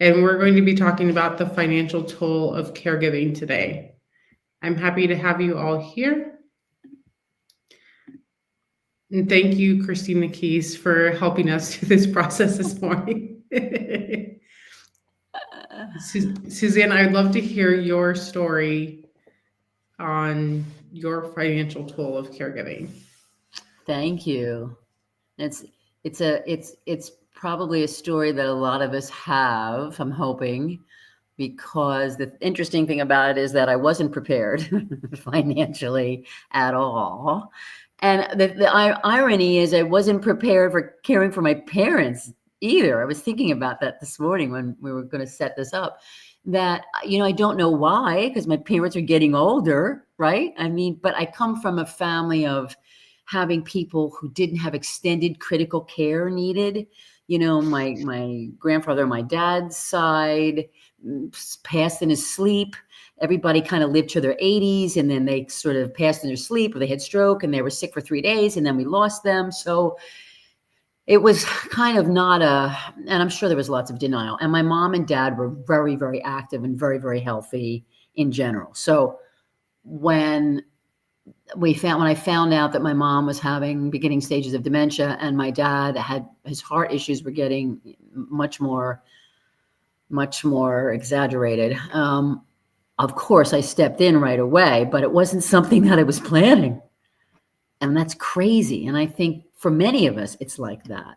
and we're going to be talking about the financial toll of caregiving today. I'm happy to have you all here. And thank you, Christina Keys, for helping us through this process this morning. Susanne, I'd love to hear your story on your financial toll of caregiving. Thank you. It's probably a story that a lot of us have, I'm hoping, because the interesting thing about it is that I wasn't prepared financially at all. And the irony is I wasn't prepared for caring for my parents either. I was thinking about that this morning when we were going to set this up, that, I don't know why, because my parents are getting older, right? I mean, but I come from a family of having people who didn't have extended critical care needed. My grandfather on my dad's side passed in his sleep. Everybody kind of lived to their 80s, and then they sort of passed in their sleep, or they had stroke and they were sick for 3 days, and then we lost them. So it was kind of not and I'm sure there was lots of denial. And my mom and dad were very, very active and very, very healthy in general. So when I found out that my mom was having beginning stages of dementia and my dad had his heart issues were getting much more exaggerated, of course I stepped in right away, but it wasn't something that I was planning. And that's crazy. And I think for many of us, it's like that.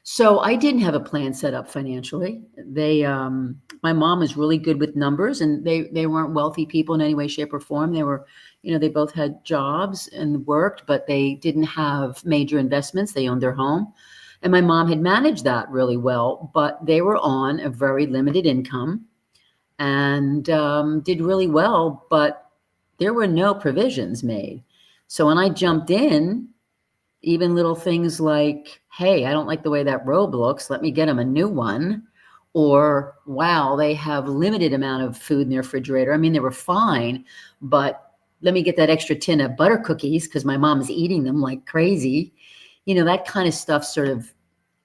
So I didn't have a plan set up financially. My mom was really good with numbers, and they weren't wealthy people in any way, shape, or form. They were, they both had jobs and worked, but they didn't have major investments. They owned their home. And my mom had managed that really well, but they were on a very limited income and did really well, but there were no provisions made. So when I jumped in, even little things like, hey, I don't like the way that robe looks, let me get them a new one. Or, wow, they have limited amount of food in their refrigerator. I mean, they were fine, but let me get that extra tin of butter cookies because my mom's eating them like crazy. That kind of stuff sort of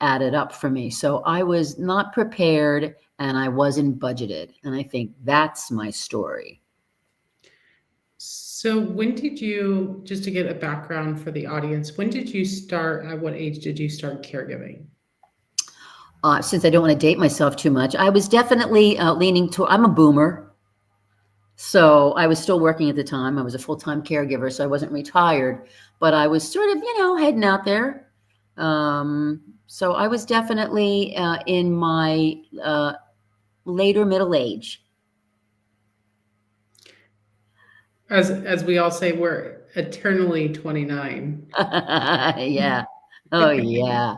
added up for me. So I was not prepared and I wasn't budgeted. And I think that's my story. So when did you, just to get a background for the audience, when did you start, at what age did you start caregiving? Since I don't want to date myself too much, I was definitely leaning toward, I'm a boomer. So I was still working at the time. I was a full-time caregiver, so I wasn't retired, but I was sort of, heading out there. So I was definitely in my later middle age. As we all say, we're eternally 29. Yeah. Oh, yeah.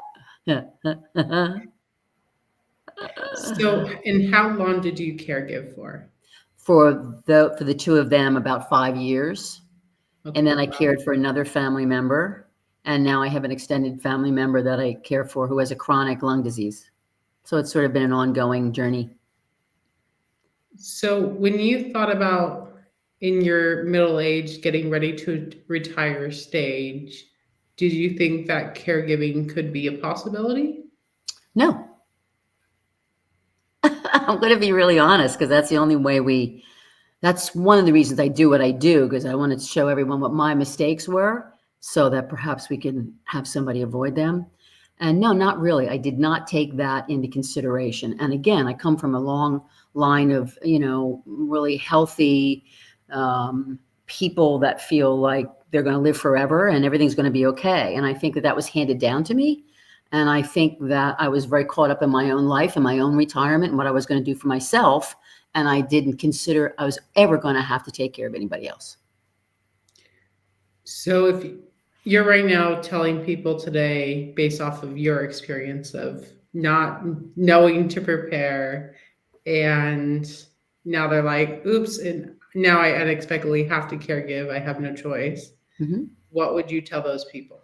So, and how long did you caregive for? For the two of them, about 5 years. Okay, and then I cared for another family member. And now I have an extended family member that I care for who has a chronic lung disease. So it's sort of been an ongoing journey. So when you thought about in your middle age, getting ready to retire stage, did you think that caregiving could be a possibility? No. I'm going to be really honest, because that's the only way that's one of the reasons I do what I do, because I wanted to show everyone what my mistakes were so that perhaps we can have somebody avoid them. And no, not really. I did not take that into consideration. And again, I come from a long line of, really healthy people that feel like they're going to live forever and everything's going to be okay. And I think that was handed down to me. And I think that I was very caught up in my own life and my own retirement and what I was going to do for myself. And I didn't consider I was ever going to have to take care of anybody else. So if you're right now telling people today, based off of your experience of not knowing to prepare, and now they're like, oops, and now I unexpectedly have to caregive, I have no choice. Mm-hmm. What would you tell those people?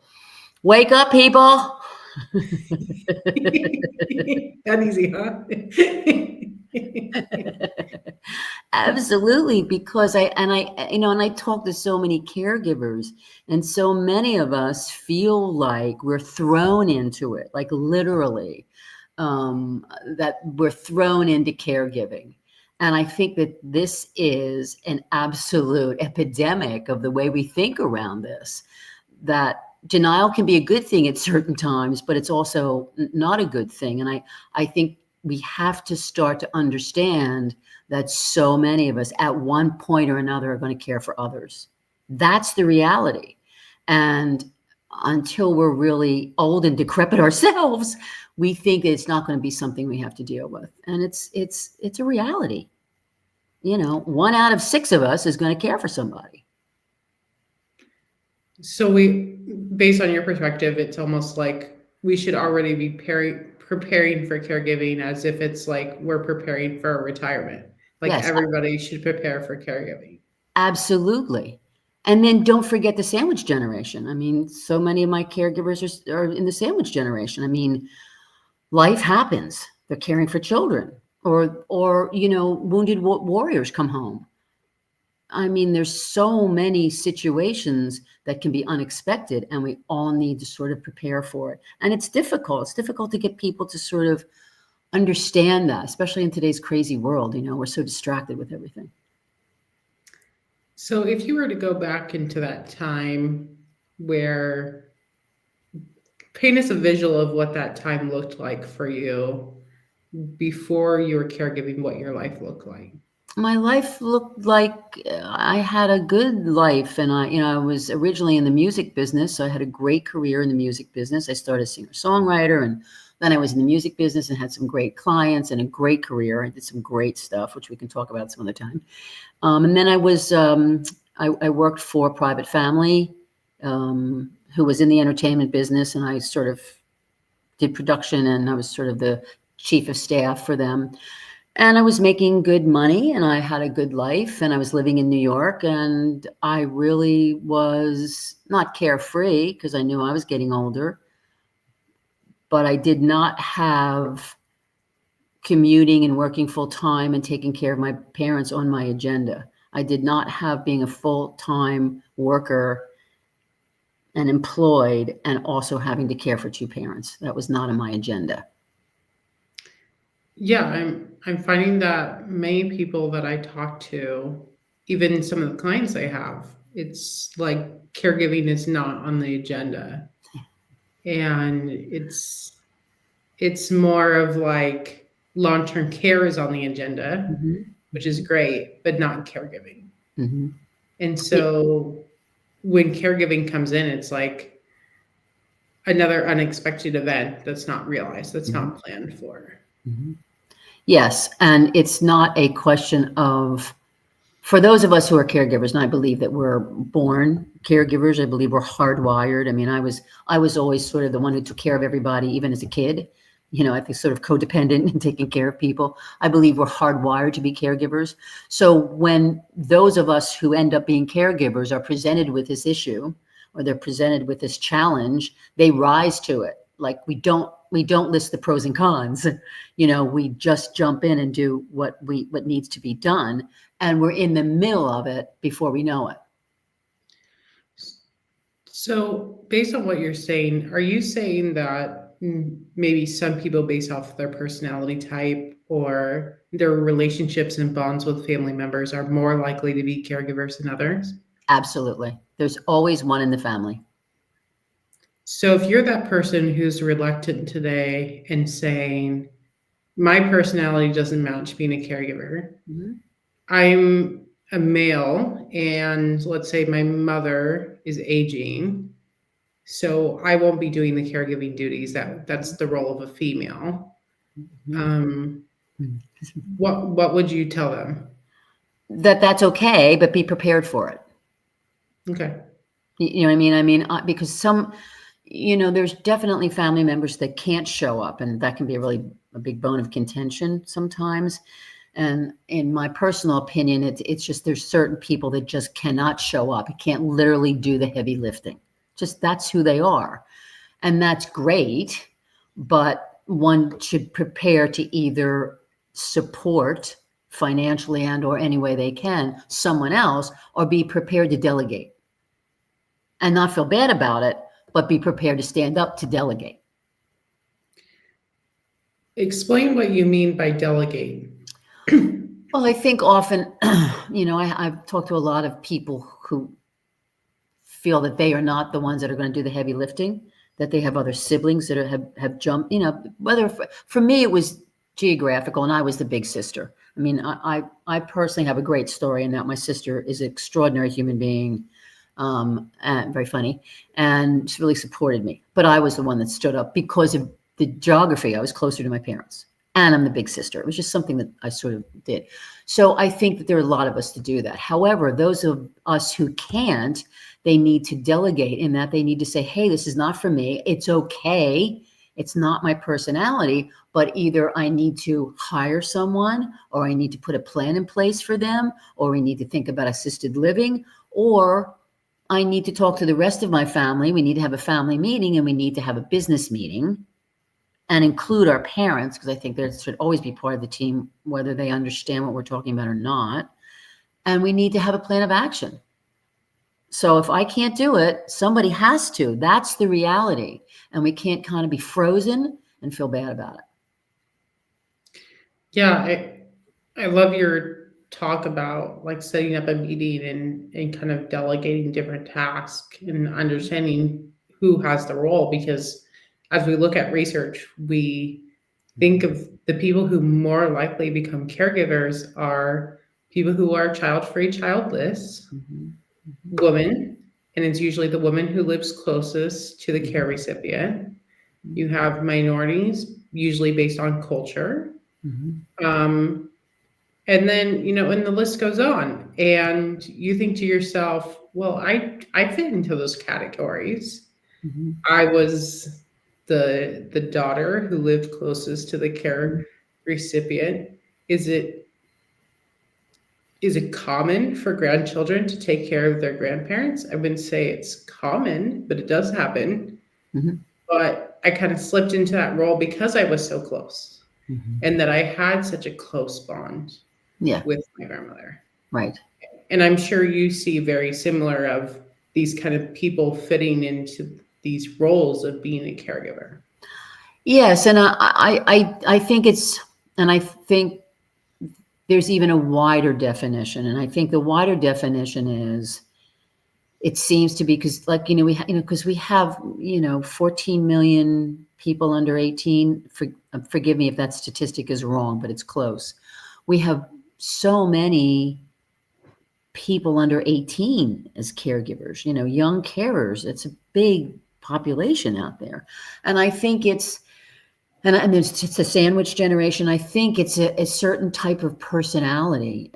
Wake up, people. That easy, huh? Absolutely, because I talk to so many caregivers, and so many of us feel like we're thrown into it, like literally. that we're thrown into caregiving. And I think that this is an absolute epidemic of the way we think around this, that denial can be a good thing at certain times, but it's also not a good thing. And I think we have to start to understand that so many of us at one point or another are going to care for others. That's the reality. And until we're really old and decrepit ourselves, we think that it's not going to be something we have to deal with. And it's a reality. You know, 1 out of 6 of us is going to care for somebody. So based on your perspective, it's almost like we should already be preparing for caregiving as if it's like we're preparing for a retirement. Like Yes, everybody should prepare for caregiving. absolutely. And then don't forget the sandwich generation. I mean, so many of my caregivers are in the sandwich generation. I mean, life happens. They're caring for children, or you know, wounded warriors come home. I mean, there's so many situations that can be unexpected, and we all need to sort of prepare for it. And it's difficult. It's difficult to get people to sort of understand that, especially in today's crazy world. You know, we're so distracted with everything. So if you were to go back into that time where paint us a visual of what that time looked like for you before you were caregiving, what your life looked like. My life looked like I had a good life, and I was originally in the music business, so I had a great career in the music business. I started as a singer-songwriter, and then I was in the music business and had some great clients and a great career. I did some great stuff, which we can talk about some other time. And then I worked for a private family who was in the entertainment business, and I sort of did production, and I was sort of the chief of staff for them. And I was making good money, and I had a good life, and I was living in New York, and I really was not carefree because I knew I was getting older, but I did not have commuting and working full time and taking care of my parents on my agenda. I did not have being a full-time worker and employed and also having to care for 2 parents. That was not on my agenda. Yeah, I'm finding that many people that I talk to, even some of the clients I have, it's like caregiving is not on the agenda. And it's more of like long-term care is on the agenda, which is great, but not caregiving. Mm-hmm. And so when caregiving comes in, it's like another unexpected event that's not realized, that's not planned for. Mm-hmm. Yes, and it's not a question of, for those of us who are caregivers, and I believe that we're born caregivers, I believe we're hardwired. I mean, I was always sort of the one who took care of everybody, even as a kid. You know, I think sort of codependent and taking care of people. I believe we're hardwired to be caregivers. So when those of us who end up being caregivers are presented with this issue, or they're presented with this challenge, they rise to it. Like we don't list the pros and cons. You know, we just jump in and do what needs to be done, and we're in the middle of it before we know it. So based on what you're saying, are you saying that maybe some people based off their personality type or their relationships and bonds with family members are more likely to be caregivers than others? Absolutely. There's always one in the family. So if you're that person who's reluctant today and saying, my personality doesn't match being a caregiver, I'm a male, and let's say my mother is aging, so I won't be doing the caregiving duties. That's the role of a female. What would you tell them? That's okay, but be prepared for it. Okay. You know what I mean? I mean, because some, you know, there's definitely family members that can't show up, and that can be a big bone of contention sometimes. And in my personal opinion, it's just there's certain people that just cannot show up. It can't literally do the heavy lifting. Just that's who they are. And that's great, but one should prepare to either support financially and or any way they can someone else, or be prepared to delegate. And not feel bad about it, but be prepared to stand up to delegate. Explain what you mean by delegate. Well, I think often, I've talked to a lot of people who feel that they are not the ones that are going to do the heavy lifting, that they have other siblings that have jumped, whether for me it was geographical and I was the big sister. I mean, I personally have a great story in that my sister is an extraordinary human being, and very funny, and she really supported me. But I was the one that stood up because of the geography. I was closer to my parents, and I'm the big sister. It was just something that I sort of did. So I think that there are a lot of us to do that. However, those of us who can't, they need to delegate in that they need to say, hey, this is not for me. It's okay. It's not my personality, but either I need to hire someone or I need to put a plan in place for them, or we need to think about assisted living, or I need to talk to the rest of my family. We need to have a family meeting and we need to have a business meeting and include our parents, because I think that should always be part of the team, whether they understand what we're talking about or not. And we need to have a plan of action. So if I can't do it, somebody has to. That's the reality. And we can't kind of be frozen and feel bad about it. Yeah, I love your talk about like setting up a meeting and kind of delegating different tasks and understanding who has the role, because as we look at research, we think of the people who more likely become caregivers are people who are child-free, childless Mm-hmm. women, and it's usually the woman who lives closest to the care recipient. You have minorities, usually based on culture. Mm-hmm. Um, and then, and the list goes on. And you think to yourself, well, I fit into those categories. Mm-hmm. I was the daughter who lived closest to the care recipient. Is it is it common for grandchildren to take care of their grandparents? I wouldn't say it's common, but it does happen. Mm-hmm. But I kind of slipped into that role because I was so close Mm-hmm. and that I had such a close bond Yeah, with my grandmother. right. And I'm sure you see very similar of these kind of people fitting into these roles of being a caregiver. Yes, and I think and I think there's even a wider definition, and I think the wider definition is, it seems to be because, like, because we have 14 million people under 18. Forgive me if that statistic is wrong, but it's close. We have so many people under 18 as caregivers, young carers. It's a big population out there, and I think and it's a sandwich generation. I think it's a certain type of personality.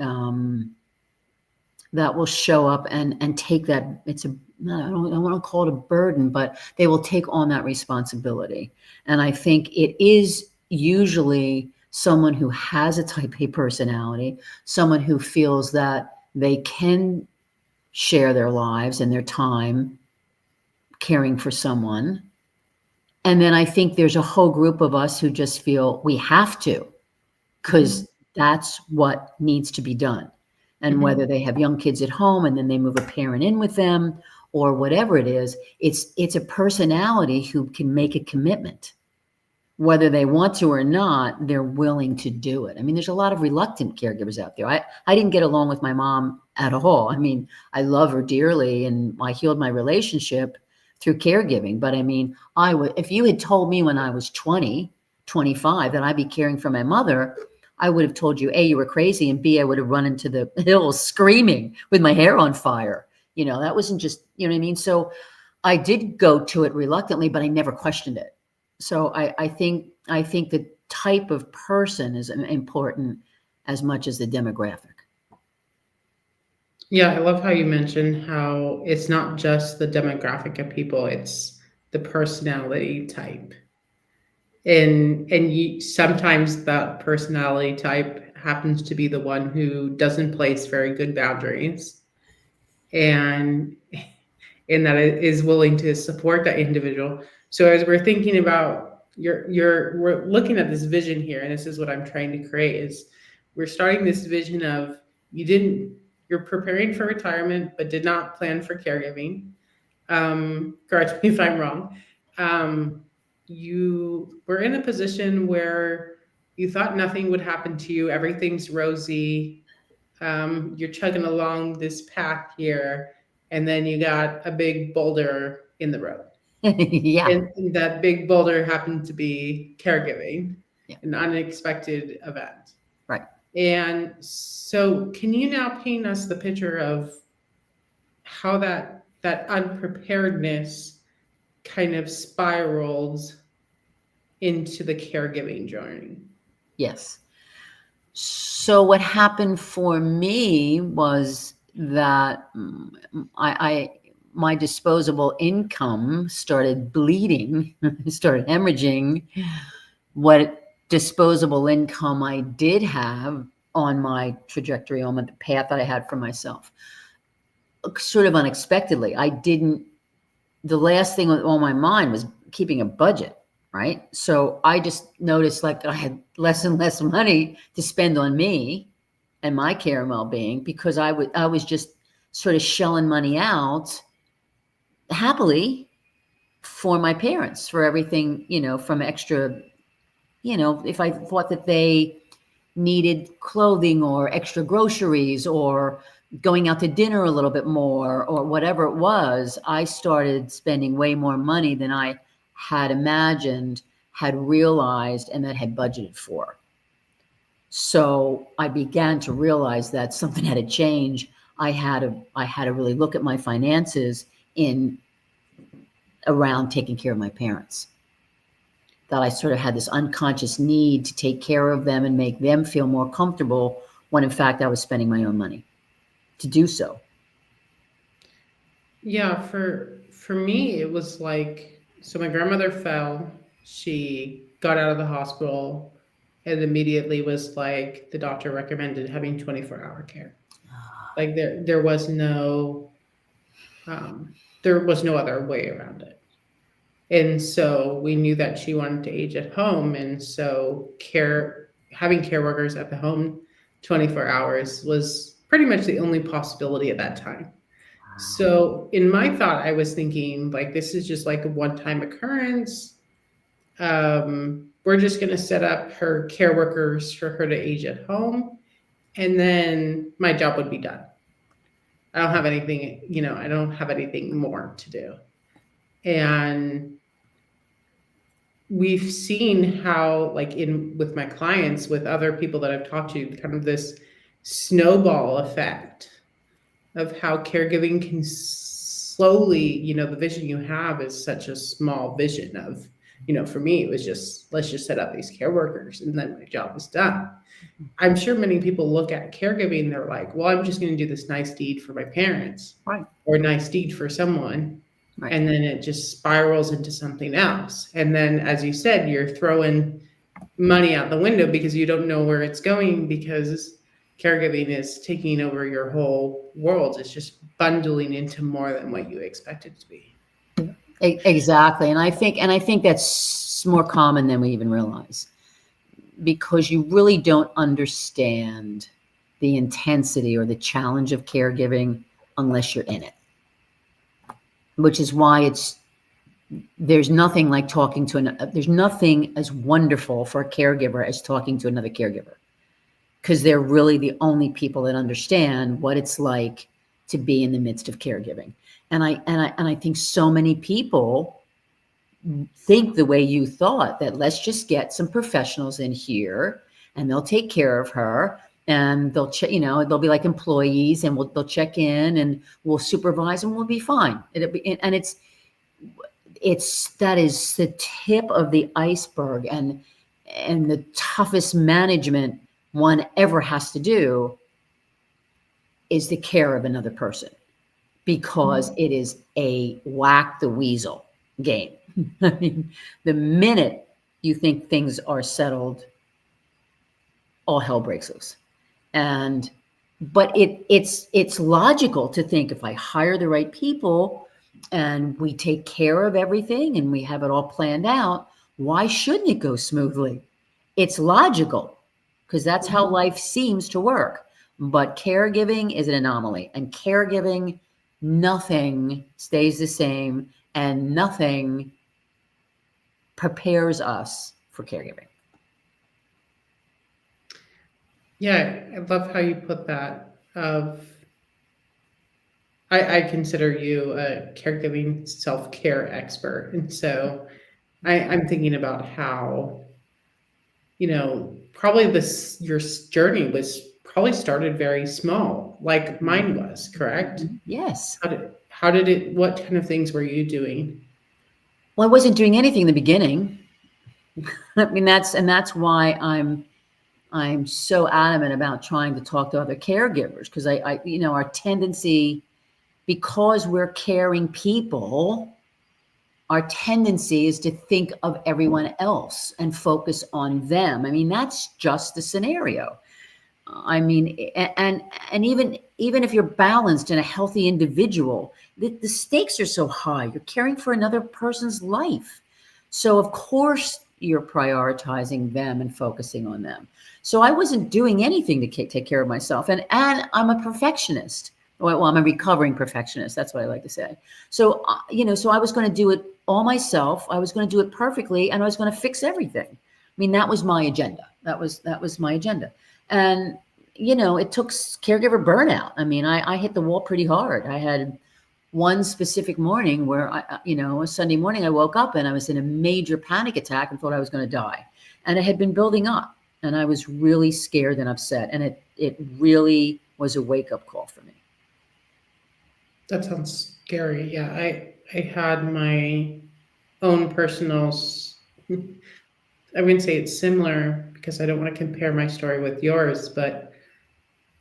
That will show up and take that. I don't want to call it a burden, but they will take on that responsibility. And I think it is usually someone who has a type A personality, someone who feels that they can share their lives and their time caring for someone. And then I think there's a whole group of us who just feel we have to, because that's what needs to be done. And whether they have young kids at home and then they move a parent in with them or whatever it is, it's a personality who can make a commitment. Whether they want to or not, they're willing to do it. I mean, there's a lot of reluctant caregivers out there. I didn't get along with my mom at all. I mean, I love her dearly and I healed my relationship through caregiving. But I mean, if you had told me when I was 20, 25 that I'd be caring for my mother, I would have told you, A, you were crazy, and B, I would have run into the hills screaming with my hair on fire. That wasn't just, you know what I mean? So I did go to it reluctantly, but I never questioned it. So I think the type of person is important as much as the demographic. Yeah, I love how you mentioned how it's not just the demographic of people, it's the personality type. And sometimes that personality type happens to be the one who doesn't place very good boundaries, and that it is willing to support that individual. So as we're thinking about we're looking at this vision here, and this is what I'm trying to create is we're starting this vision of you're preparing for retirement but did not plan for caregiving. Correct me if I'm wrong. you were in a position where you thought nothing would happen to you, everything's rosy, you're chugging along this path here, and then you got a big boulder in the road. Yeah. And that big boulder happened to be caregiving, Yeah. an unexpected event. Right. And so, can you now paint us the picture of how that unpreparedness kind of spiraled into the caregiving journey? Yes. So what happened for me was that I my disposable income started bleeding, started hemorrhaging. What disposable income I did have on my trajectory, on the path that I had for myself, sort of unexpectedly. The last thing on my mind was keeping a budget, right? So I just noticed like I had less and less money to spend on me and my care and well-being, because I was just sort of shelling money out happily for my parents, for everything, from extra, if I thought that they needed clothing or extra groceries or going out to dinner a little bit more or whatever it was, I started spending way more money than I had imagined, had realized, and that had budgeted for. So I began to realize that something had to change. I had to really look at my finances in around taking care of my parents. That I sort of had this unconscious need to take care of them and make them feel more comfortable, when in fact I was spending my own money to do so. Yeah, for me it was like, so my grandmother fell, she got out of the hospital and immediately was like the doctor recommended having 24-hour care. Like there was no other way around it. And so we knew that she wanted to age at home, and so having care workers at the home 24 hours was pretty much the only possibility at that time. So in my thought, I was thinking like this is just like a one-time occurrence. We're just going to set up her care workers for her to age at home, and then my job would be done. I don't have anything, I don't have anything more to do. And we've seen how, like with my clients, with other people that I've talked to, kind of this snowball effect of how caregiving can slowly, the vision you have is such a small vision of, for me, it was just, let's just set up these care workers and then my job is done. I'm sure many people look at caregiving, they're like, well, I'm just going to do this nice deed for my parents, right, or a nice deed for someone. right. And then it just spirals into something else. And then, as you said, you're throwing money out the window because you don't know where it's going, because caregiving is taking over your whole world. It's just bundling into more than what you expect it to be. Exactly. And I think that's more common than we even realize, because you really don't understand the intensity or the challenge of caregiving unless you're in it. Which is why there's nothing like there's nothing as wonderful for a caregiver as talking to another caregiver, because they're really the only people that understand what it's like to be in the midst of caregiving. And I think so many people think the way you thought, that let's just get some professionals in here and they'll take care of her, and they'll they'll be like employees, and they'll check in and we'll supervise and we'll be fine. And that is the tip of the iceberg, and the toughest management one ever has to do is the care of another person, because it is a whack the weasel game. I mean, the minute you think things are settled, all hell breaks loose. But it's logical to think, if I hire the right people and we take care of everything and we have it all planned out, why shouldn't it go smoothly? It's logical, because that's how life seems to work. But caregiving is an anomaly, and caregiving, nothing stays the same, and nothing prepares us for caregiving. Yeah, I love how you put that. I consider you a caregiving self-care expert. And so I'm thinking about how, probably your journey was probably started very small, like mine was, correct? Yes. How did it, what kind of things were you doing? Well, I wasn't doing anything in the beginning. I mean, that's why I'm so adamant about trying to talk to other caregivers, because our tendency, because we're caring people, our tendency is to think of everyone else and focus on them. I mean, that's just the scenario. I mean, and even if you're balanced and a healthy individual, the stakes are so high. You're caring for another person's life. So of course you're prioritizing them and focusing on them. So I wasn't doing anything to take care of myself. And I'm a perfectionist. Well, I'm a recovering perfectionist. That's what I like to say. So, so I was going to do it all myself. I was going to do it perfectly, and I was going to fix everything. I mean, that was my agenda. That was my agenda. And, it took caregiver burnout. I mean, I hit the wall pretty hard. I had one specific morning where a Sunday morning, I woke up and I was in a major panic attack and thought I was going to die. And it had been building up, and I was really scared and upset. And it really was a wake-up call for me. That sounds scary. Yeah, I had my own personal, I wouldn't say it's similar because I don't want to compare my story with yours, but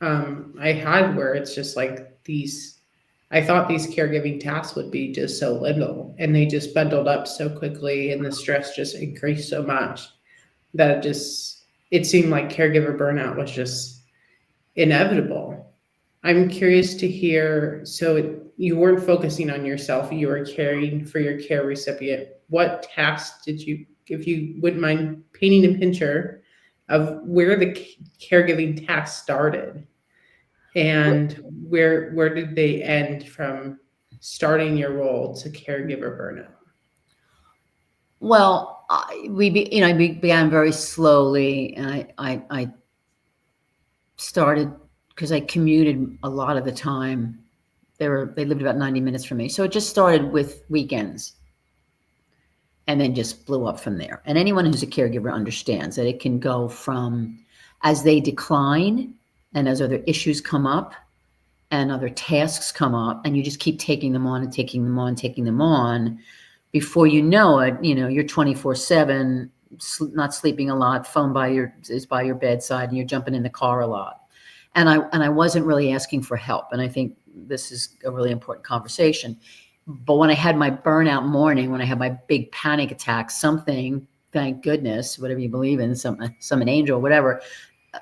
I had where it's just like I thought these caregiving tasks would be just so little, and they just bundled up so quickly, and the stress just increased so much that it seemed like caregiver burnout was just inevitable. I'm curious to hear, so you weren't focusing on yourself, you were caring for your care recipient. What tasks did you, if you wouldn't mind painting a picture of where the caregiving tasks started and where did they end from starting your role to caregiver burnout? Well, I began very slowly, and I started because I commuted a lot of the time. They lived about 90 minutes from me, so it just started with weekends, and then just blew up from there. And anyone who's a caregiver understands that it can go from, as they decline and as other issues come up and other tasks come up, and you just keep taking them on and taking them on, taking them on. Before you know it, you're 24/7, not sleeping a lot, phone is by your bedside, and you're jumping in the car a lot. And I wasn't really asking for help. And I think this is a really important conversation. But when I had my burnout morning, when I had my big panic attack, something, thank goodness, whatever you believe in, some an angel, whatever,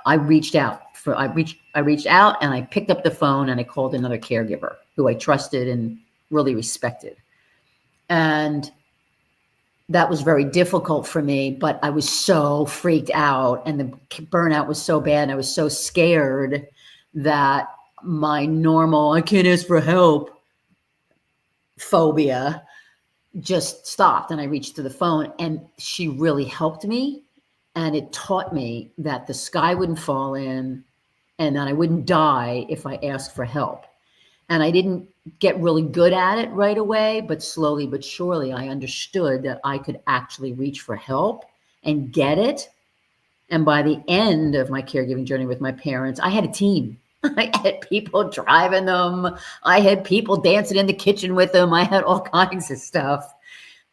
I reached out and I picked up the phone and I called another caregiver who I trusted and really respected. And that was very difficult for me, but I was so freaked out and the burnout was so bad. And I was so scared that my normal, I can't ask for help phobia just stopped. And I reached to the phone, and she really helped me. And it taught me that the sky wouldn't fall in and that I wouldn't die if I asked for help. And I didn't get really good at it right away, but slowly but surely I understood that I could actually reach for help and get it. And by the end of my caregiving journey with my parents, I had a team. I had people driving them. I had people dancing in the kitchen with them. I had all kinds of stuff,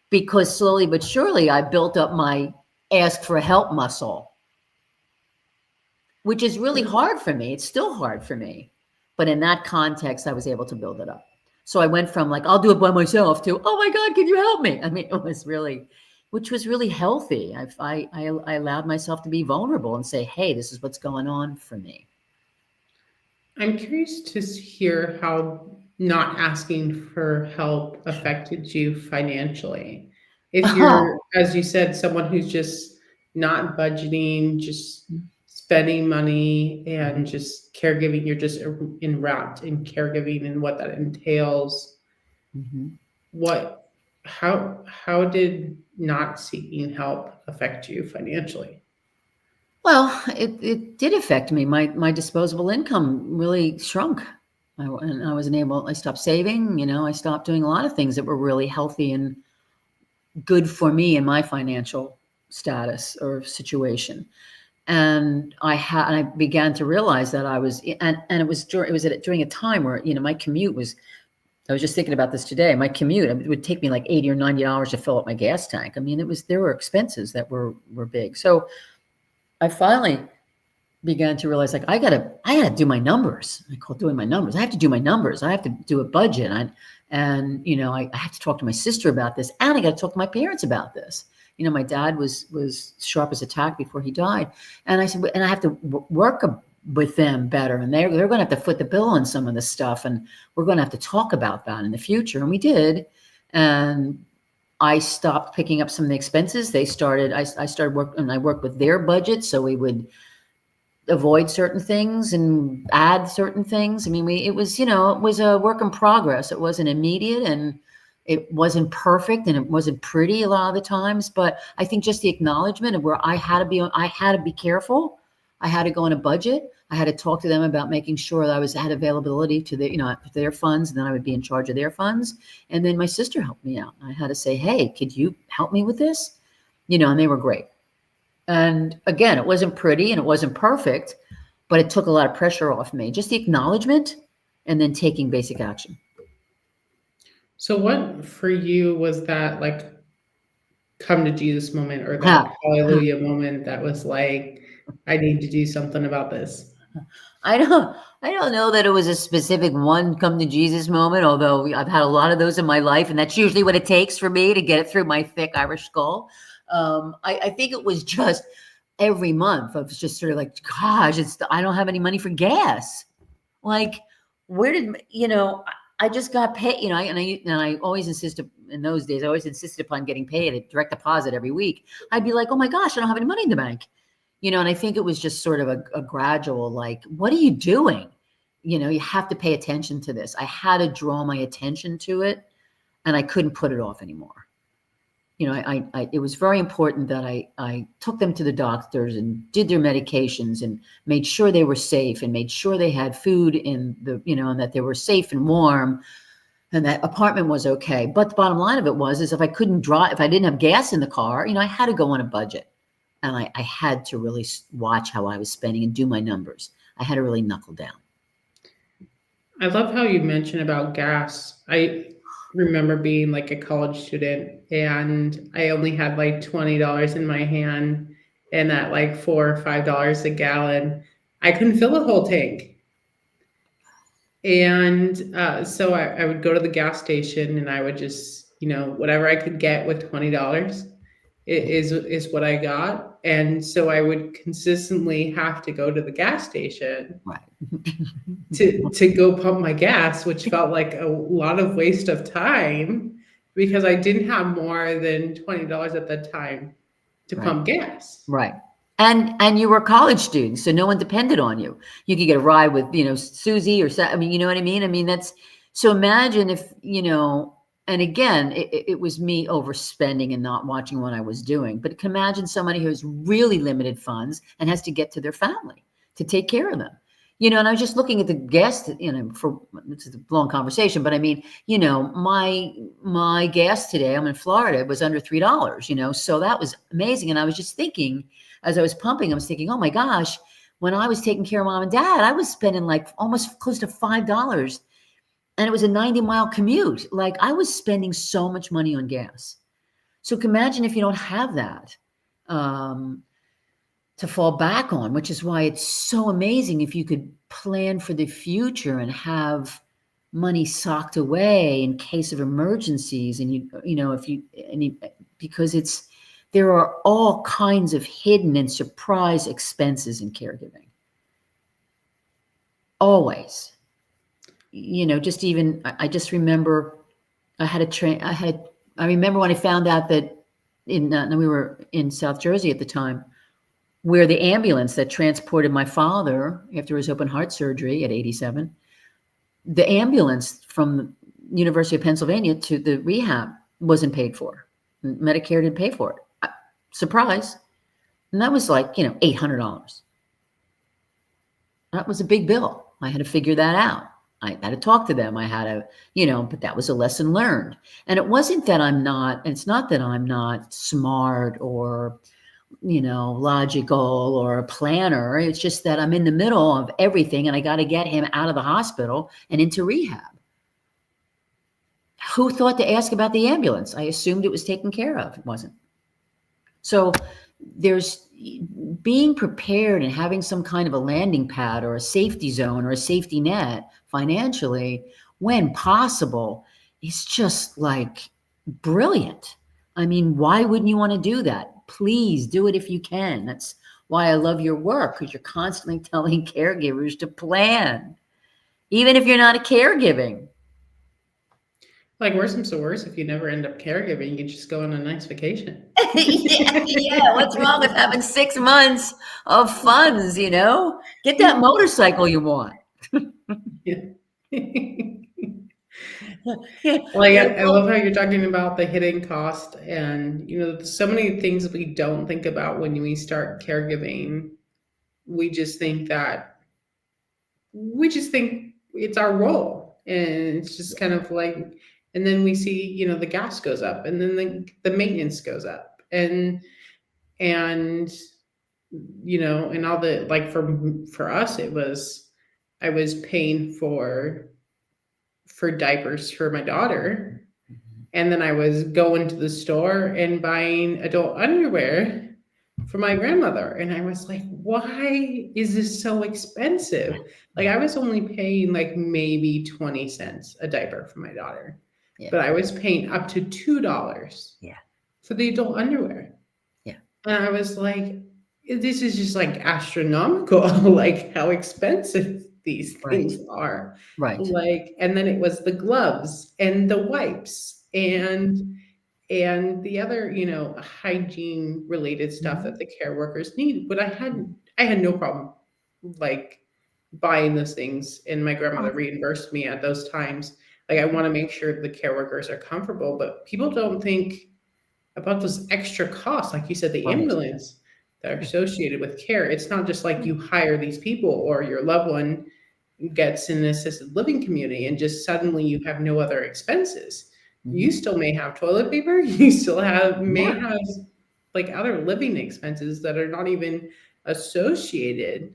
because slowly but surely I built up my ask for help muscle, which is really hard for me. It's still hard for me. But in that context, I was able to build it up. So I went from like, I'll do it by myself to, oh my God, can you help me? I mean, it was really, which was really healthy. I allowed myself to be vulnerable and say, hey, this is what's going on for me. I'm curious to hear how not asking for help affected you financially. If you're, as you said, someone who's just not budgeting, just spending money and just caregiving, you're just enwrapped in caregiving and what that entails. Mm-hmm. How did not seeking help affect you financially? Well, it did affect me. My disposable income really shrunk. And I wasn't able, I stopped saving, I stopped doing a lot of things that were really healthy and good for me in my financial status or situation. And I began to realize that I was, and during a time where, my commute was, I was just thinking about this today. My commute, it would take me like $80 or $90 to fill up my gas tank. I mean, there were expenses that were big. So I finally began to realize, like, I gotta do my numbers. I call it doing my numbers. I have to do my numbers. I have to do a budget. I have to talk to my sister about this, and I got to talk to my parents about this. My dad was sharp as a tack before he died, and I said, and I have to work with them better, and they're going to have to foot the bill on some of this stuff, and we're going to have to talk about that in the future, and we did, and I stopped picking up some of the expenses. I started work, and I worked with their budget, so we would avoid certain things and add certain things. I mean, it was a work in progress. It wasn't immediate, and it wasn't perfect, and it wasn't pretty a lot of the times, but I think just the acknowledgement of where I had to be careful. I had to go on a budget. I had to talk to them about making sure that had availability to their funds, and then I would be in charge of their funds. And then my sister helped me out. I had to say, hey, could you help me with this? And they were great. And again, it wasn't pretty and it wasn't perfect, but it took a lot of pressure off me. Just the acknowledgement and then taking basic action. So what for you was that like come to Jesus moment or that hallelujah moment that was like, I need to do something about this? I don't know that it was a specific one come to Jesus moment, although I've had a lot of those in my life, and that's usually what it takes for me to get it through my thick Irish skull. I think it was just every month I was just sort of like, gosh, I don't have any money for gas. Like, where did, I just got paid, and I always insisted in those days, I always insisted upon getting paid a direct deposit every week. I'd be like, oh my gosh, I don't have any money in the bank. And I think it was just sort of a gradual, like, what are you doing? You have to pay attention to this. I had to draw my attention to it, and I couldn't put it off anymore. It was very important that I took them to the doctors and did their medications and made sure they were safe and made sure they had food in and that they were safe and warm and that apartment was okay. But the bottom line of it is if I couldn't drive, if I didn't have gas in the car, I had to go on a budget, and I had to really watch how I was spending and do my numbers. I had to really knuckle down. I love how you mentioned about gas. I remember being like a college student and I only had like $20 in my hand, and at like $4 or $5 a gallon, I couldn't fill a whole tank. And so I would go to the gas station and I would just, whatever I could get with $20 is what I got. And so I would consistently have to go to the gas station to go pump my gas, which felt like a lot of waste of time because I didn't have more than $20 at the time to pump gas. Right. And you were a college student, so no one depended on you. You could get a ride with, Susie or, I mean, you know what I mean? I mean, so imagine if, and again, it was me overspending and not watching what I was doing. But imagine somebody who has really limited funds and has to get to their family to take care of them. And I was just looking at the gas, for this is a long conversation, but I mean, my gas today, I'm in Florida, was under $3, so that was amazing. And I was just thinking, as I was pumping, I was thinking, oh my gosh, when I was taking care of mom and dad, I was spending like almost close to $5. And it was a 90-mile commute. Like, I was spending so much money on gas. So imagine if you don't have that to fall back on, which is why it's so amazing if you could plan for the future and have money socked away in case of emergencies. And because there are all kinds of hidden and surprise expenses in caregiving. Always. I just remember I remember when I found out that we were in South Jersey at the time, where the ambulance that transported my father after his open heart surgery at 87, the ambulance from the University of Pennsylvania to the rehab wasn't paid for. Medicare didn't pay for it. Surprise. And that was like, $800. That was a big bill. I had to figure that out. I had to talk to them. I had to, but that was a lesson learned. And it wasn't that it's not that I'm not smart or, logical or a planner. It's just that I'm in the middle of everything and I got to get him out of the hospital and into rehab. Who thought to ask about the ambulance? I assumed it was taken care of. It wasn't. So there's being prepared and having some kind of a landing pad or a safety zone or a safety net financially when possible is just like brilliant. I mean, why wouldn't you want to do that? Please do it if you can. That's why I love your work, because you're constantly telling caregivers to plan, even if you're not a caregiving. Like, worse comes to worse, if you never end up caregiving, you can just go on a nice vacation. Yeah. What's wrong with having 6 months of funds, Get that motorcycle you want. Yeah. Like, I love how you're talking about the hidden cost, and so many things we don't think about when we start caregiving. We just think it's our role, and it's just kind of like, and then we see the gas goes up, and then the maintenance goes up, and and all the, like, for us, I was paying for diapers for my daughter. And then I was going to the store and buying adult underwear for my grandmother. And I was like, why is this so expensive? Like, I was only paying like maybe 20 cents a diaper for my daughter. Yeah. But I was paying up to $2 for the adult underwear. Yeah. And I was like, this is just like astronomical, like how expensive these things are. Right. Like, and then it was the gloves and the wipes and the other, hygiene related stuff that the care workers need. But I had no problem like buying those things, and my grandmother reimbursed me at those times. Like, I want to make sure the care workers are comfortable, but people don't think about those extra costs. Like you said, the ambulance that are associated with care. It's not just like you hire these people or your loved one gets in an assisted living community and just suddenly you have no other expenses. You still may have toilet paper. You still may have like other living expenses that are not even associated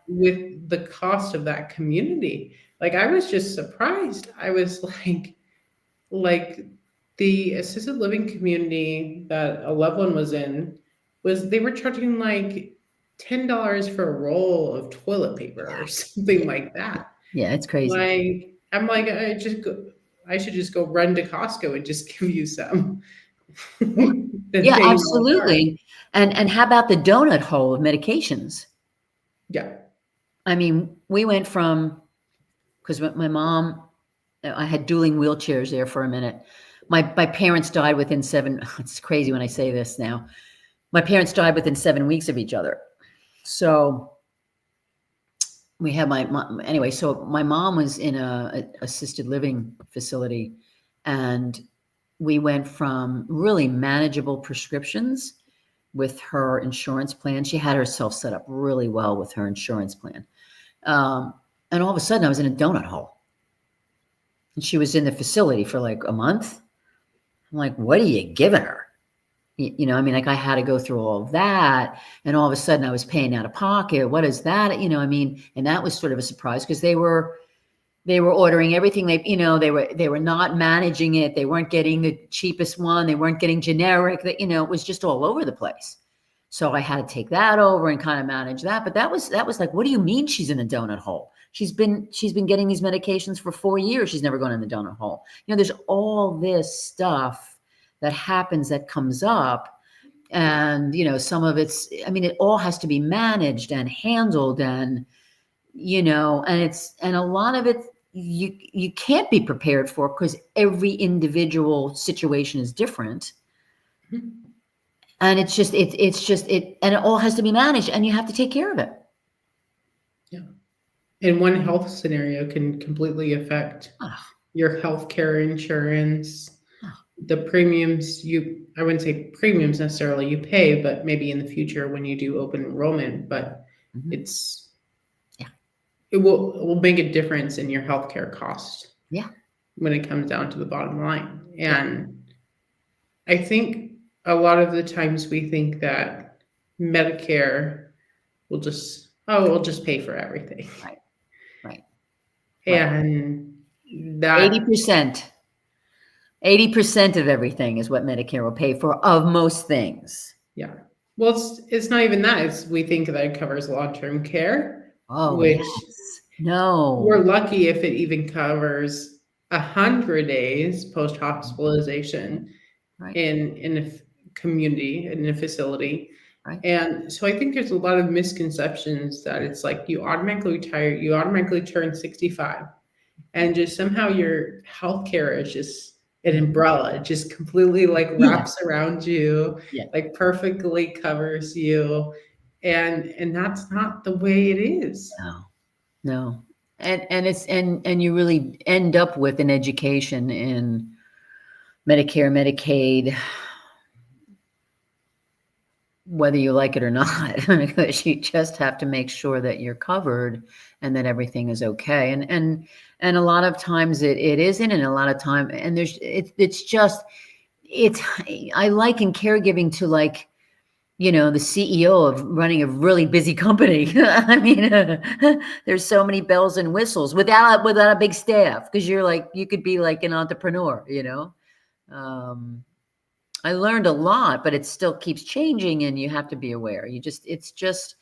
with the cost of that community. Like, I was just surprised. I was like the assisted living community that a loved one was in, they were charging like $10 for a roll of toilet paper or something like that. Yeah, it's crazy. Like, I'm like, I should just go run to Costco and just give you some. Yeah, absolutely. And how about the donut hole of medications? Yeah. I mean, we went from, because my mom, I had dueling wheelchairs there for a minute. My parents died within it's crazy when I say this now. My parents died within 7 weeks of each other. So we had anyway, so my mom was in a assisted living facility, and we went from really manageable prescriptions with her insurance plan. She had herself set up really well with her insurance plan. And all of a sudden I was in a donut hole. And she was in the facility for like a month. I'm like, what are you giving her? I mean, like, I had to go through all of that, and all of a sudden I was paying out of pocket. What is that? And that was sort of a surprise, because they were ordering everything. They were not managing it. They weren't getting the cheapest one. They weren't getting generic. It was just all over the place. So I had to take that over and kind of manage that. But that was like, what do you mean she's in a donut hole? She's been getting these medications for 4 years. She's never gone in the donut hole. There's all this stuff that happens, that comes up. And, some of it all has to be managed and handled, and, and a lot of it you can't be prepared for, because every individual situation is different. And it's just, and it all has to be managed, and you have to take care of it. Yeah. And one health scenario can completely affect your healthcare insurance, the premiums I wouldn't say premiums necessarily you pay, but maybe in the future when you do open enrollment, but Mhm. it's Yeah. it will make a difference in your healthcare cost Yeah. when it comes down to the bottom line. Yeah. And I think a lot of the times we think that Medicare we'll just pay for everything. Right. Right. Right. And that 80%. 80% of everything is what Medicare will pay for of most things. Yeah. Well, it's not even that. It's we think that it covers long-term care, Oh, which yes. we're No. lucky if it even covers 100 days Mhm. post-hospitalization Right. in a community, in a facility. Right. And so I think there's a lot of misconceptions that it's like you automatically retire, you automatically turn 65, and just somehow your healthcare is just an Mhm. umbrella. It just completely like Yeah. wraps around you, Yeah. like perfectly covers you. And that's not the way it is. No. No. And it's and you really end up with an education in Medicare, Medicaid, whether you like it or not, because you just have to make sure that you're covered and that everything is okay. And a lot of times it isn't, and a lot of time and it's just it's I liken caregiving to like the CEO of running a really busy company. I mean, there's so many bells and whistles without a big staff because you're like you could be like an entrepreneur. Um, I learned a lot, but it still keeps changing, and you have to be aware. It's just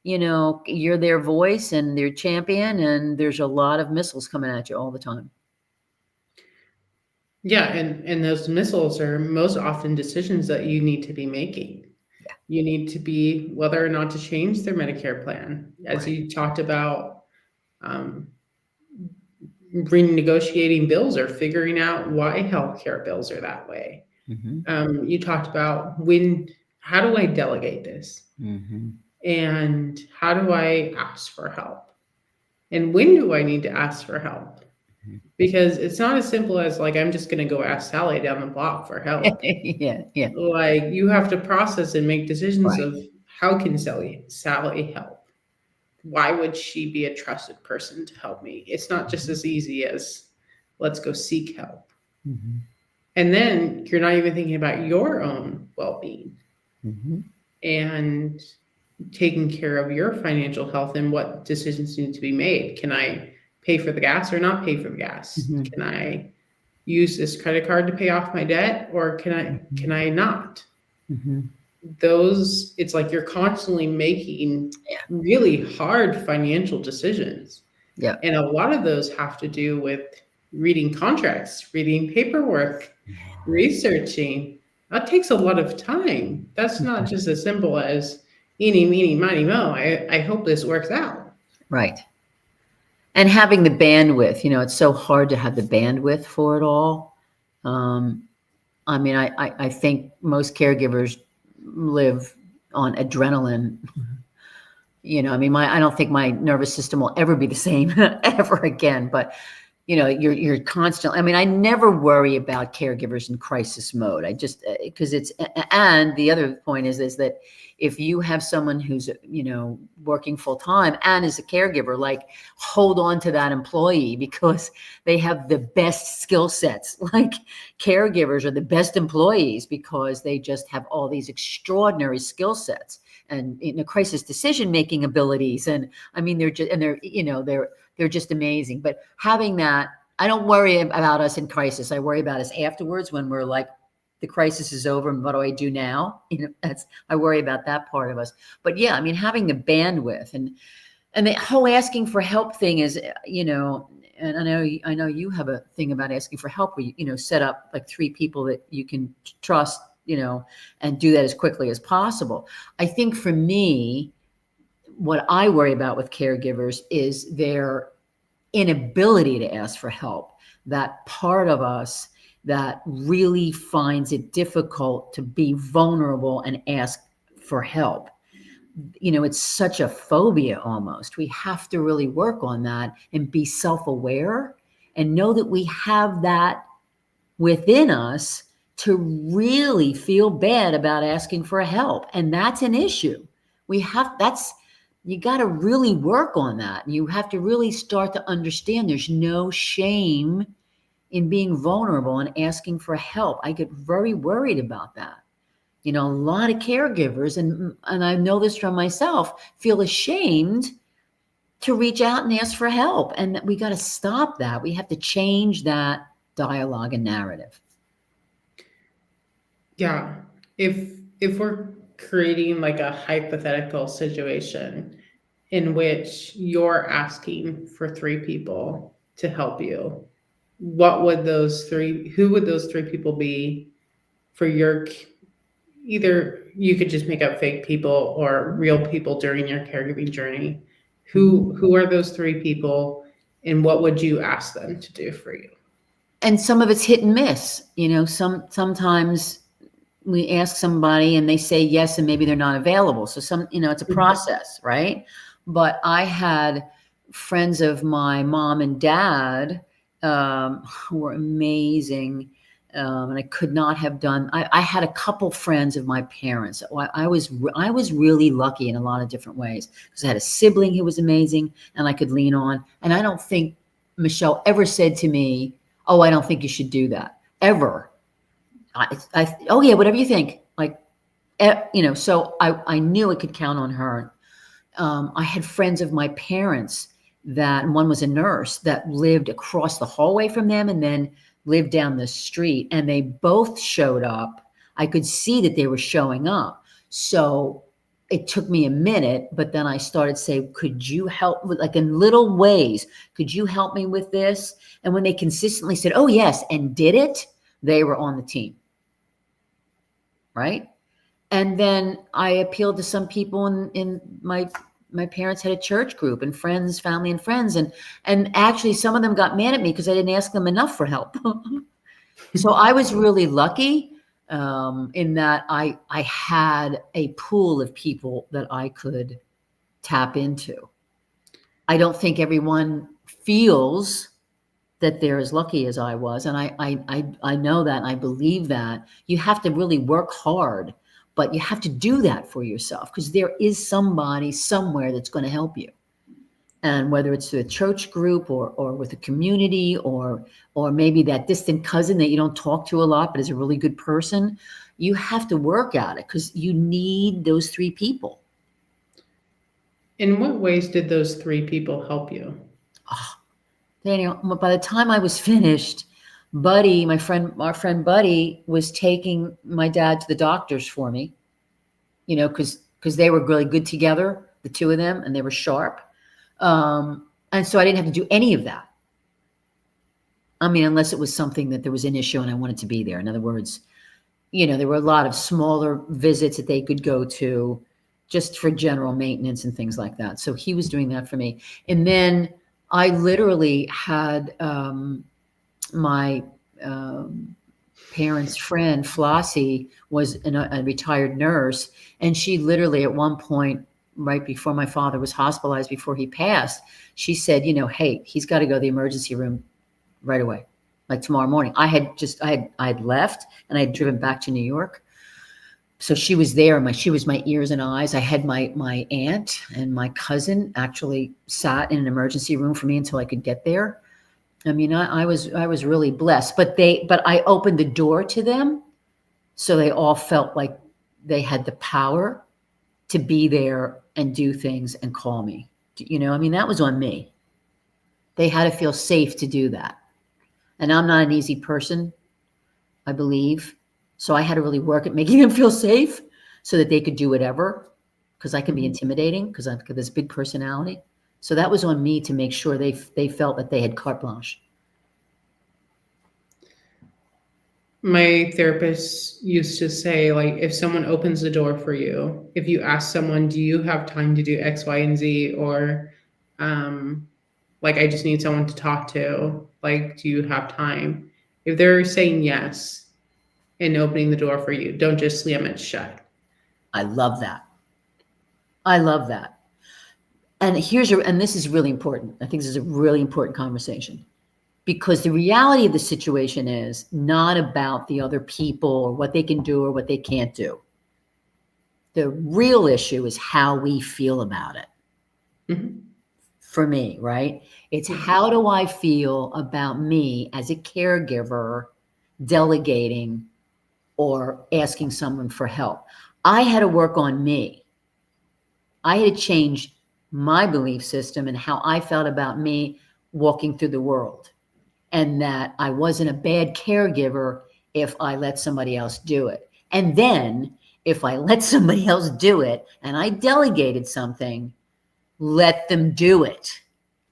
you're their voice and their champion, and there's a lot of missiles coming at you all the time. Yeah, and those missiles are most often decisions that you need to be making. Yeah, You need to be whether or not to change their Medicare plan, as right. you talked about, um, renegotiating bills or figuring out why healthcare bills are that way. Hmm. You talked about how do I delegate this? Hmm. And how do I ask for help? And when do I need to ask for help? Because it's not as simple as like, I'm just going to go ask Sally down the block for help. Yeah, yeah, Like, you have to process and make decisions right. of how can Sally help? Why would she be a trusted person to help me? It's not just as easy as let's go seek help. Hmm. And then you're not even thinking about your own well being Hmm. and taking care of your financial health and what decisions need to be made. Can I pay for the gas or not pay for the gas? Hmm. Can I use this credit card to pay off my debt or can I not? Hmm. Those it's like you're constantly making Yeah, really hard financial decisions. yeah. And a lot of those have to do with reading contracts, reading paperwork, researching. That takes a lot of time. That's not just as simple as eeny, meeny, miny, mo. I hope this works out. Right. And having the bandwidth, it's so hard to have the bandwidth for it all. Um, I mean, I think most caregivers live on adrenaline. I mean, I don't think my nervous system will ever be the same ever again. But you're constantly. I mean, I never worry about caregivers in crisis mode. I just because and the other point is that if you have someone who's working full time and is a caregiver, like hold on to that employee because they have the best skill sets. Like caregivers are the best employees because they just have all these extraordinary skill sets and crisis decision making abilities. And I mean, they're just amazing. But having that, I don't worry about us in crisis. I worry about us afterwards when we're like, the crisis is over and what do I do now? I worry about that part of us. But yeah, I mean, having the bandwidth and the whole asking for help thing is, and I know you have a thing about asking for help where you set up like 3 people that you can trust, and do that as quickly as possible. I think for me, what I worry about with caregivers is their inability to ask for help. That part of us that really finds it difficult to be vulnerable and ask for help. It's such a phobia almost. We have to really work on that and be self aware and know that we have that within us to really feel bad about asking for help. And that's an issue. You got to really work on that. You have to really start to understand there's no shame in being vulnerable and asking for help. I get very worried about that. A lot of caregivers, and I know this from myself, feel ashamed to reach out and ask for help. And we got to stop that. We have to change that dialogue and narrative. Yeah. If we're creating like a hypothetical situation in which you're asking for three people to help you, who would those three people be for your, either you could just make up fake people or real people during your caregiving journey. Who are those three people, and what would you ask them to do for you? And some of it's hit and miss. Sometimes we ask somebody and they say yes, and maybe they're not available. So it's a process, right? But I had friends of my mom and dad who were amazing. And I could not have done. I had a couple friends of my parents. I was really lucky in a lot of different ways, because I had a sibling who was amazing and I could lean on. And I don't think Michelle ever said to me, "Oh, I don't think you should do that," ever. Oh yeah, whatever you think. So I knew I could count on her. I had friends of my parents that, one was a nurse that lived across the hallway from them and then lived down the street, and they both showed up. I could see that they were showing up. So it took me a minute, but then I started saying, could you help with, like, in little ways, could you help me with this? And when they consistently said, oh yes, and did it, they were on the team. Right? And then I appealed to some people in my parents had a church group, and friends, family and friends. And actually some of them got mad at me because I didn't ask them enough for help. So I was really lucky in that I had a pool of people that I could tap into. I don't think everyone feels that they're as lucky as I was. And I know that, and I believe that. You have to really work hard, but you have to do that for yourself, because there is somebody somewhere that's going to help you. And whether it's through a church group or with a community, or maybe that distant cousin that you don't talk to a lot, but is a really good person, you have to work at it, because you need those three people. In what ways did those three people help you? Oh, Danielle, by the time I was finished, Buddy, our friend Buddy, was taking my dad to the doctors for me, because they were really good together, the two of them, and they were sharp. And so I didn't have to do any of that. I mean, unless it was something that there was an issue and I wanted to be there. In other words, there were a lot of smaller visits that they could go to just for general maintenance and things like that. So he was doing that for me. And then I literally had my parents' friend, Flossie, was a retired nurse. And she literally, at one point, right before my father was hospitalized, before he passed, she said, hey, he's got to go to the emergency room right away, like tomorrow morning. I had left and I had driven back to New York. So she was there. She was my ears and eyes. I had my aunt and my cousin actually sat in an emergency room for me until I could get there. I mean, I was really blessed, but I opened the door to them, so they all felt like they had the power to be there and do things and call me. I mean, that was on me. They had to feel safe to do that. And I'm not an easy person, I believe. So I had to really work at making them feel safe so that they could do whatever, because I can be intimidating, because I've got this big personality. So that was on me to make sure they felt that they had carte blanche. My therapist used to say, like, if someone opens the door for you, if you ask someone, do you have time to do X, Y, and Z? Or like, I just need someone to talk to. Like, do you have time? If they're saying yes and opening the door for you, don't just slam it shut. I love that. I love that. And and this is really important. I think this is a really important conversation, because the reality of the situation is not about the other people or what they can do or what they can't do. The real issue is how we feel about it. Mhm. For me, right? It's Yeah. how do I feel about me as a caregiver delegating or asking someone for help. I had to work on me. I had to change my belief system and how I felt about me walking through the world, and that I wasn't a bad caregiver if I let somebody else do it. And then if I let somebody else do it and I delegated something, let them do it.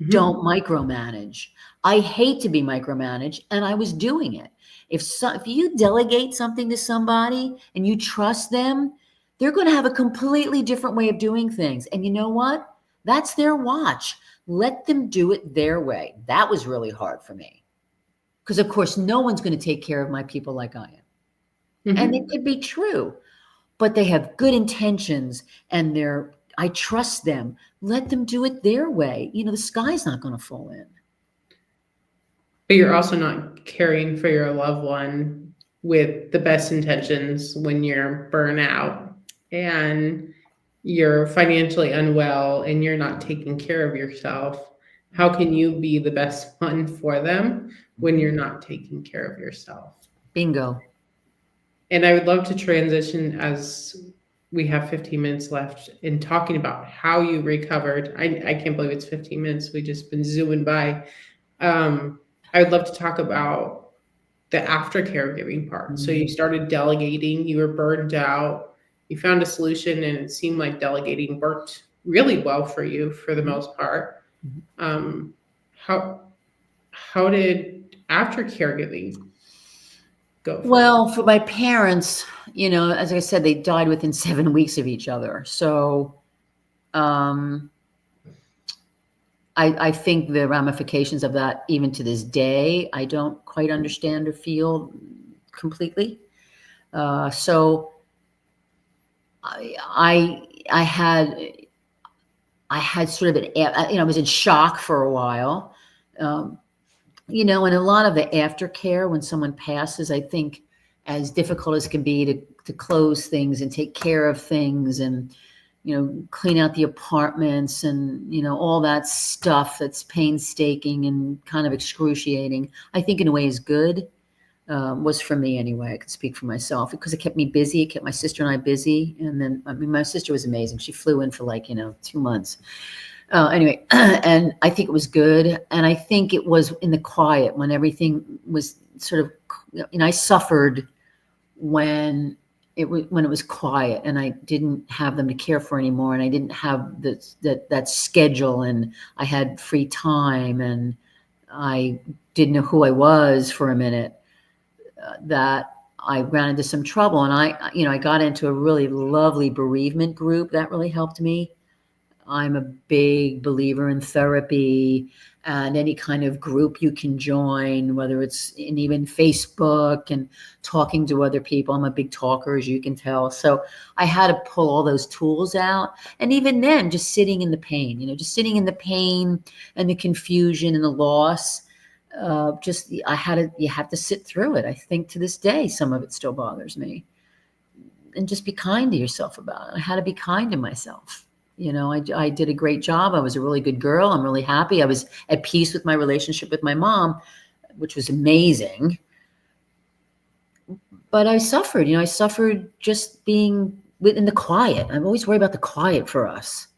Mhm. Don't micromanage. I hate to be micromanaged, and I was doing it. If you delegate something to somebody and you trust them, they're going to have a completely different way of doing things. And you know what? That's their watch. Let them do it their way. That was really hard for me because, of course, no one's going to take care of my people like I am. And it Mhm. could be true, but they have good intentions and I trust them. Let them do it their way. The sky's not going to fall in. But you're also not caring for your loved one with the best intentions when you're burnout and you're financially unwell and you're not taking care of yourself. How can you be the best one for them when you're not taking care of yourself? Bingo. And I would love to transition as we have 15 minutes left in talking about how you recovered. I can't believe it's 15 minutes. We've just been zooming by. I would love to talk about the after caregiving part. So you Mhm. started delegating, you were burned out, you found a solution, and it seemed like delegating worked really well for you for the Mhm. most part. Mhm. Um, how how did after caregiving go for you? Well, for my parents, as I said, they died within 7 weeks of each other. So um, I think the ramifications of that, even to this day, I don't quite understand or feel completely. So I I had I had sort of I was in shock for a while. Um, and a lot of the aftercare when someone passes, I think, as difficult as can be to close things and take care of things and, clean out the apartments and, all that stuff that's painstaking and kind of excruciating, I think in a way is good. Was for me anyway. I could speak for myself because it kept me busy. It kept my sister and I busy. And then, I mean, my sister was amazing. She flew in for 2 months. Anyway, and I think it was good. And I think it was in the quiet when everything was sort of, I suffered when it was quiet and I didn't have them to care for anymore. And I didn't have that schedule, and I had free time, and I didn't know who I was for a minute. That I ran into some trouble, and I got into a really lovely bereavement group that really helped me. I'm a big believer in therapy and any kind of group you can join, whether it's in even Facebook and talking to other people. I'm a big talker, as you can tell. So I had to pull all those tools out. And even then, just sitting in the pain, just sitting in the pain and the confusion and the loss. You have to sit through it. I think to this day, some of it still bothers me. And just be kind to yourself about it. I had to be kind to myself. I did a great job. I was a really good girl. I'm really happy. I was at peace with my relationship with my mom, which was amazing. But I suffered. I suffered just being in the quiet. I'm always worried about the quiet for us.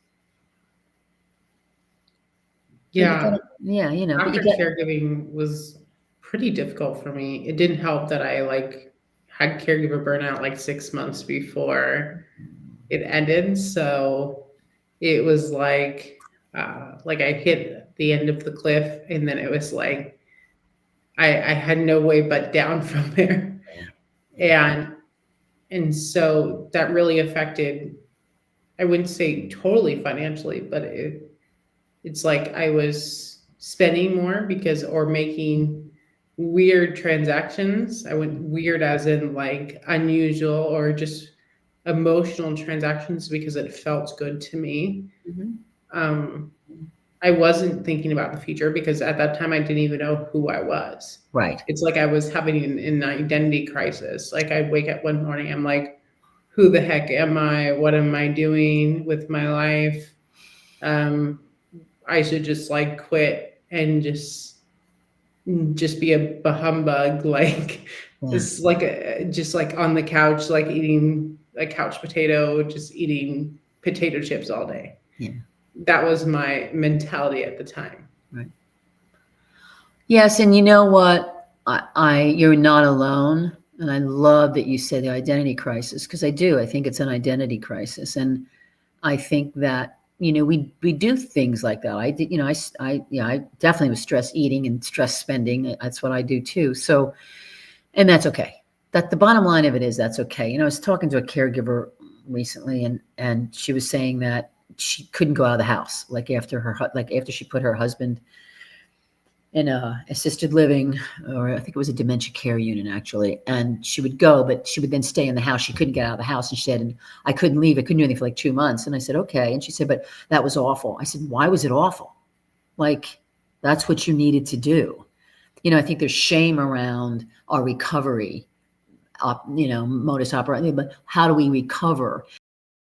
But you Yeah, got yeah, but you after get. caregiving was pretty difficult for me. It didn't help that I had caregiver burnout 6 months before it ended. So it was like I hit the end of the cliff, and then it was like I had no way but down from there. And so that really affected, I wouldn't say totally financially, but it's like I was spending more because or making weird transactions. I went weird as in unusual or just emotional transactions because it felt good to me. Mhm. Um, I wasn't thinking about the future because at that time I didn't even know who I was. Right. It's like I was having an identity crisis. Like I wake up one morning, I'm like, who the heck am I? What am I doing with my life? Um, I should just like quit and just be a humbug, like Yeah. it's like just like on the couch, like eating a couch potato, just eating potato chips all day. Yeah. That was my mentality at the time. Right. Yes, and you know what? You're not alone, and I love that you said the identity crisis because I do. I think it's an identity crisis, and I think that we do things like that. I did, I definitely was stress eating and stress spending. That's what I do too. So, and that's okay. That the bottom line of it is that's okay. I was talking to a caregiver recently, and she was saying that she couldn't go out of the house after she put her husband in a assisted living, or I think it was a dementia care unit actually. And she would go, but she would then stay in the house. She couldn't get out of the house. And she said, and I couldn't leave. I couldn't do anything for like 2 months. And I said, okay. And she said, but that was awful. I said, why was it awful? Like, that's what you needed to do. I think there's shame around our recovery, modus operandi, but how do we recover?